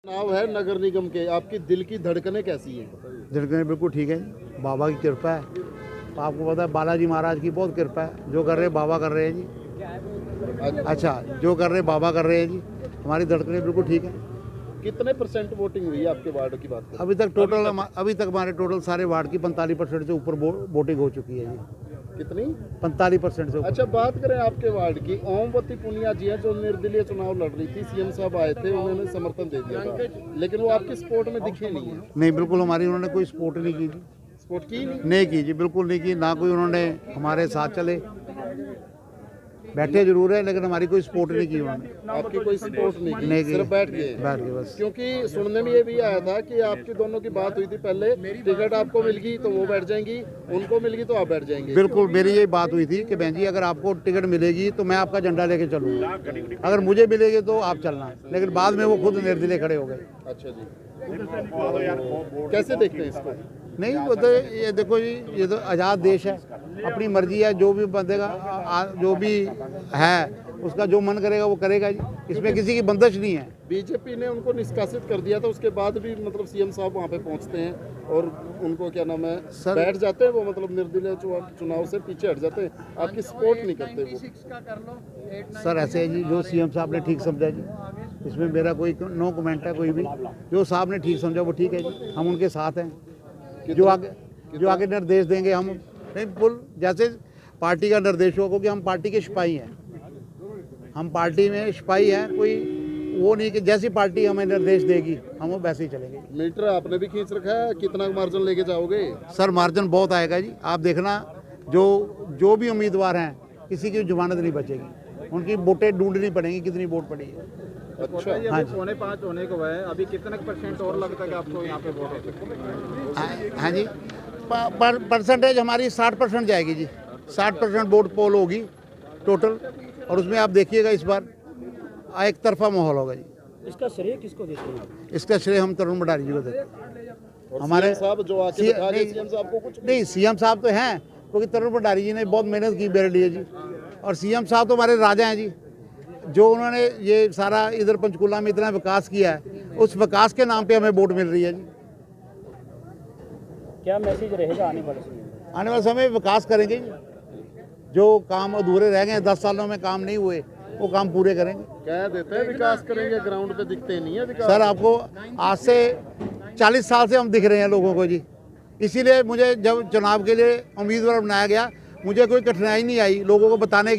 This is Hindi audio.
चुनाव है नगर निगम के, आपकी दिल की धड़कनें कैसी हैं? धड़कनें बिल्कुल ठीक है। बाबा की कृपा है। आपको पता है बालाजी महाराज की बहुत कृपा है। जो कर रहे हैं बाबा कर रहे हैं जी। अच्छा, जो कर रहे हैं बाबा कर रहे हैं जी। हमारी धड़कनें बिल्कुल ठीक है। कितने परसेंट वोटिंग हुई है आपके वार्ड की बात करें? अभी तक हमारे टोटल सारे वार्ड की 45% से ऊपर वोटिंग हो चुकी है जी। कितनी? 45% से ऊपर। अच्छा, बात करें आपके वार्ड की, ओमवती पुनिया जी हैं जो निर्दलीय चुनाव लड़ रही थी, सीएम साहब आए थे, उन्होंने समर्थन दे दिया था, लेकिन वो आपकी सपोर्ट में दिखे नहीं है। नहीं, बिल्कुल हमारी उन्होंने कोई सपोर्ट नहीं की जी। सपोर्ट की नहीं? नहीं की जी, बिल्कुल नहीं की। ना कोई उन्होंने हमारे साथ चले, बैठे जरूर है लेकिन हमारी कोई सपोर्ट नहीं की उन्होंने। आपकी कोई सपोर्ट नहीं की, सिर्फ बैठ गए बस। क्योंकि सुनने में ये भी आया था कि आपकी दोनों की बात हुई थी पहले, टिकट आपको मिल गई तो वो बैठ जाएंगी, उनको मिल गई तो आप बैठ जाएंगे। बिल्कुल मेरी यही बात हुई थी कि बहन जी अगर आपको टिकट मिलेगी तो मैं आपका झंडा लेके चलूंगा, अगर मुझे मिलेगी तो आप चलना। लेकिन बाद में वो खुद निर्दलीय खड़े हो गए। अच्छा जी, कैसे देखते हैं इसको? नहीं, वो तो ये देखो जी, ये तो आज़ाद देश है, अपनी मर्जी है। जो भी बंदे का जो भी है उसका जो मन करेगा वो करेगा जी। इसमें किसी की बंदिश नहीं है। बीजेपी ने उनको निष्कासित कर दिया था, उसके बाद भी मतलब सीएम साहब वहाँ पे पहुँचते हैं और उनको क्या नाम है बैठ जाते हैं, वो मतलब निर्दलीय चुनाव से पीछे हट जाते हैं, आपकी सपोर्ट नहीं करते वो। सर ऐसे है जी, जो सीएम साहब ने ठीक समझा जी, इसमें मेरा कोई नो कमेंट है। कोई भी जो साहब ने ठीक समझा वो ठीक है जी, हम उनके साथ हैं। जो आगे निर्देश देंगे हम नहीं बिल्कुल, जैसे पार्टी का निर्देश होगा कि हम पार्टी के सिपाही हैं, हम पार्टी में सिपाही हैं। कोई वो नहीं कि जैसी पार्टी हमें निर्देश देगी हम वो वैसे ही चलेंगे। मीटर आपने भी खींच रखा है, कितना मार्जिन लेके जाओगे? सर मार्जिन बहुत आएगा जी, आप देखना। जो भी उम्मीदवार हैं किसी की जमानत नहीं बचेगी, उनकी वोटें ढूंढनी पड़ेंगी कितनी वोट पड़ी है। अच्छा, हाँ जी, 4.5 होने को है, अभी कितने % और लगता है कि आपको यहाँ पे वोट हो सकते हैं? हाँ जी, परसेंटेज हमारी 60% जाएगी जी। 60% वोट पोल होगी टोटल, और उसमें आप देखिएगा इस बार एक तरफा माहौल होगा जी। इसका श्रेय किसको देते हैं? इसका श्रेय हम तरुण भंडारी जी को देते हैं। हमारे साहब जो आके दिखा रहे सीएम साहब को कुछ नहीं, सीएम साहब तो हैं क्योंकि तरुण भंडारी जी ने बहुत मेहनत की मेरे लिए जी, और सीएम साहब तो हमारे राजा हैं जी। जो उन्होंने ये सारा इधर पंचकूला में इतना विकास किया है, उस विकास के नाम पे हमें वोट मिल रही है जी। क्या मैसेज रहेगा आने वाले समय में? आने वाले समय में विकास करेंगे जी। जो काम अधूरे रह गए, 10 सालों में काम नहीं हुए, वो काम पूरे करेंगे। कह देते हैं विकास करेंगे, ग्राउंड पे दिखते नहीं है विकास। सर आपको आज से 40 साल से हम दिख रहे हैं लोगों को जी। इसीलिए मुझे जब चुनाव के लिए उम्मीदवार बनाया गया, मुझे कोई कठिनाई नहीं आई लोगों को बताने के